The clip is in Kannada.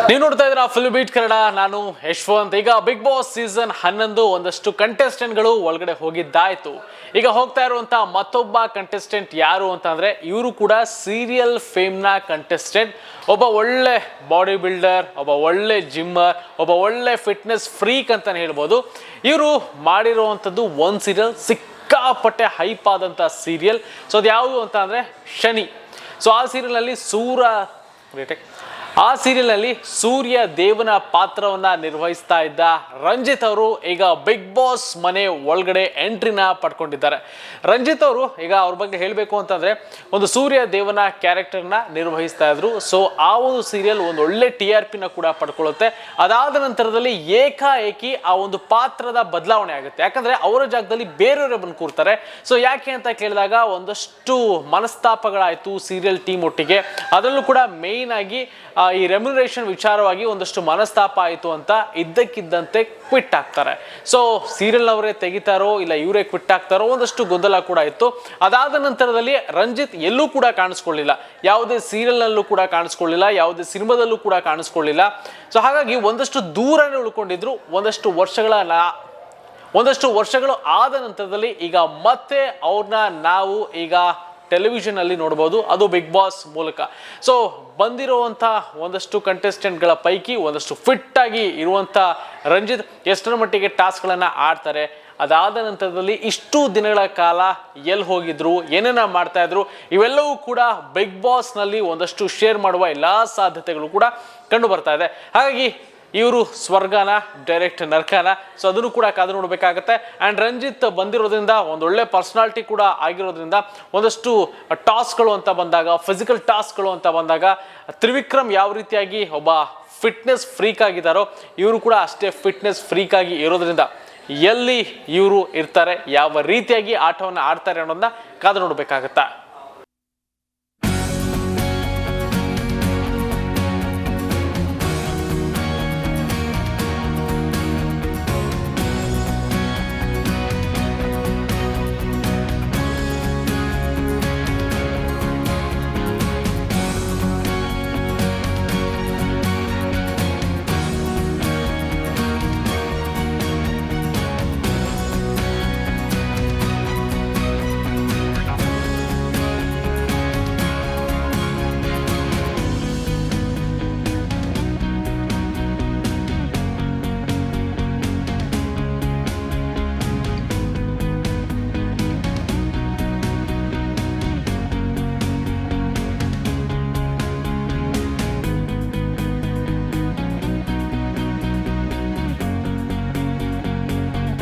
ನೀವು ನೋಡ್ತಾ ಇದ್ದೀರಾ ಫಿಲ್ಮ್ ಬೀಟ್ ಕನ್ನಡ. ನಾನು ಯಶವಂತ್. ಈಗ ಬಿಗ್ ಬಾಸ್ ಸೀಸನ್ 11 ಒಂದಷ್ಟು ಕಂಟೆಸ್ಟೆಂಟ್ಗಳು ಒಳಗಡೆ ಹೋಗಿದ್ದಾಯ್ತು. ಈಗ ಹೋಗ್ತಾ ಇರುವಂತ ಮತ್ತೊಬ್ಬ ಕಂಟೆಸ್ಟೆಂಟ್ ಯಾರು ಅಂತಂದ್ರೆ ಇವರು ಕೂಡ ಸೀರಿಯಲ್ ಫೇಮ್ನ ಕಂಟೆಸ್ಟೆಂಟ್. ಒಬ್ಬ ಒಳ್ಳೆ ಬಾಡಿ ಬಿಲ್ಡರ್, ಒಬ್ಬ ಒಳ್ಳೆ ಜಿಮ್ಮರ್, ಒಬ್ಬ ಒಳ್ಳೆ ಫಿಟ್ನೆಸ್ ಫ್ರೀಕ್ ಅಂತಾನೆ ಹೇಳ್ಬೋದು. ಇವರು ಮಾಡಿರುವಂಥದ್ದು ಒಂದು ಸೀರಿಯಲ್, ಸಿಕ್ಕಾಪಟ್ಟೆ ಹೈಪ್ ಆದಂಥ ಸೀರಿಯಲ್. ಸೊ ಅದು ಯಾವುದು ಅಂತ ಅಂದರೆ ಶನಿ. ಸೊ ಆ ಸೀರಿಯಲ್ನಲ್ಲಿ ಸೂರ್ಯ ದೇವನ ಪಾತ್ರವನ್ನ ನಿರ್ವಹಿಸ್ತಾ ಇದ್ದ ರಂಜಿತ್ ಅವರು ಈಗ ಬಿಗ್ ಬಾಸ್ ಮನೆ ಒಳಗಡೆ ಎಂಟ್ರಿನ ಪಡ್ಕೊಂಡಿದ್ದಾರೆ. ರಂಜಿತ್ ಅವರು ಈಗ ಅವ್ರ ಬಗ್ಗೆ ಹೇಳಬೇಕು ಅಂತಂದ್ರೆ ಒಂದು ಸೂರ್ಯ ದೇವನ ಕ್ಯಾರೆಕ್ಟರ್ನ ನಿರ್ವಹಿಸ್ತಾ ಇದ್ರು. ಸೊ ಆ ಒಂದು ಸೀರಿಯಲ್ ಒಂದು ಒಳ್ಳೆ TRPನ ಕೂಡ ಪಡ್ಕೊಳ್ಳುತ್ತೆ. ಅದಾದ ನಂತರದಲ್ಲಿ ಏಕಾಏಕಿ ಆ ಒಂದು ಪಾತ್ರದ ಬದಲಾವಣೆ ಆಗುತ್ತೆ. ಯಾಕಂದ್ರೆ ಅವರ ಜಾಗದಲ್ಲಿ ಬೇರೆಯವರೇ ಬಂದು ಕೂರ್ತಾರೆ. ಸೊ ಯಾಕೆ ಅಂತ ಕೇಳಿದಾಗ ಒಂದಷ್ಟು ಮನಸ್ತಾಪಗಳಾಯ್ತು ಸೀರಿಯಲ್ ಟೀಮ್ ಒಟ್ಟಿಗೆ. ಅದರಲ್ಲೂ ಕೂಡ ಮೇಯ್ನ್ ಆಗಿ ಈ ರೆಮ್ಯುನರೇಷನ್ ವಿಚಾರವಾಗಿ ಒಂದಷ್ಟು ಮನಸ್ತಾಪ ಆಯಿತು ಅಂತ ಇದ್ದಕ್ಕಿದ್ದಂತೆ ಕ್ವಿಟ್ ಆಗ್ತಾರೆ. ಸೊ ಸೀರಿಯಲ್ ಅವರೇ ತೆಗಿತಾರೋ ಇಲ್ಲ ಇವರೇ ಕ್ವಿಟ್ ಆಗ್ತಾರೋ ಒಂದಷ್ಟು ಗೊಂದಲ ಕೂಡ ಇತ್ತು. ಅದಾದ ನಂತರದಲ್ಲಿ ರಂಜಿತ್ ಎಲ್ಲೂ ಕೂಡ ಕಾಣಿಸ್ಕೊಳ್ಳಿಲ್ಲ, ಯಾವುದೇ ಸೀರಿಯಲ್ನಲ್ಲೂ ಕೂಡ ಕಾಣಿಸ್ಕೊಳ್ಳಿಲ್ಲ, ಯಾವುದೇ ಸಿನಿಮಾದಲ್ಲೂ ಕೂಡ ಕಾಣಿಸ್ಕೊಳ್ಳಿಲ್ಲ. ಸೊ ಹಾಗಾಗಿ ಒಂದಷ್ಟು ದೂರನೇ ಉಳ್ಕೊಂಡಿದ್ರು. ಒಂದಷ್ಟು ವರ್ಷಗಳು ಆದ ನಂತರದಲ್ಲಿ ಈಗ ಮತ್ತೆ ಅವ್ರನ್ನ ನಾವು ಈಗ ಟೆಲಿವಿಷನ್ ಅಲ್ಲಿ ನೋಡ್ಬೋದು, ಅದು ಬಿಗ್ ಬಾಸ್ ಮೂಲಕ. ಸೊ ಬಂದಿರುವಂಥ ಒಂದಷ್ಟು ಕಂಟೆಸ್ಟೆಂಟ್ಗಳ ಪೈಕಿ ಒಂದಷ್ಟು ಫಿಟ್ ಆಗಿ ಇರುವಂಥ ರಂಜಿತ್ ಎಷ್ಟರ ಮಟ್ಟಿಗೆ ಟಾಸ್ಕ್ಗಳನ್ನು ಆಡ್ತಾರೆ, ಅದಾದ ನಂತರದಲ್ಲಿ ಇಷ್ಟು ದಿನಗಳ ಕಾಲ ಎಲ್ಲಿ ಹೋಗಿದ್ರು, ಏನೇನ ಮಾಡ್ತಾ ಇದ್ರು, ಇವೆಲ್ಲವೂ ಕೂಡ ಬಿಗ್ ಬಾಸ್ನಲ್ಲಿ ಒಂದಷ್ಟು ಶೇರ್ ಮಾಡುವ ಎಲ್ಲ ಸಾಧ್ಯತೆಗಳು ಕೂಡ ಕಂಡು ಬರ್ತಾ ಇದೆ. ಹಾಗಾಗಿ ಇವರು ಸ್ವರ್ಗನ ಡೈರೆಕ್ಟ್ ನರ್ಕನ, ಸೊ ಅದನ್ನು ಕೂಡ ಕಾದು ನೋಡಬೇಕಾಗತ್ತೆ. ಆ್ಯಂಡ್ ರಂಜಿತ್ ಬಂದಿರೋದ್ರಿಂದ ಒಂದೊಳ್ಳೆ ಪರ್ಸನಾಲಿಟಿ ಕೂಡ ಆಗಿರೋದ್ರಿಂದ ಒಂದಷ್ಟು ಟಾಸ್ಕ್ಗಳು ಅಂತ ಬಂದಾಗ, ಫಿಸಿಕಲ್ ಟಾಸ್ಕ್ಗಳು ಅಂತ ಬಂದಾಗ ತ್ರಿವಿಕ್ರಮ್ ಯಾವ ರೀತಿಯಾಗಿ ಒಬ್ಬ ಫಿಟ್ನೆಸ್ ಫ್ರೀಕ್ ಆಗಿದ್ದಾರೋ ಇವರು ಕೂಡ ಅಷ್ಟೇ ಫಿಟ್ನೆಸ್ ಫ್ರೀಕ್ ಆಗಿ ಇರೋದ್ರಿಂದ ಎಲ್ಲಿ ಇವರು ಇರ್ತಾರೆ, ಯಾವ ರೀತಿಯಾಗಿ ಆಟವನ್ನು ಆಡ್ತಾರೆ ಅನ್ನೋದನ್ನ ಕಾದು ನೋಡಬೇಕಾಗತ್ತಾ.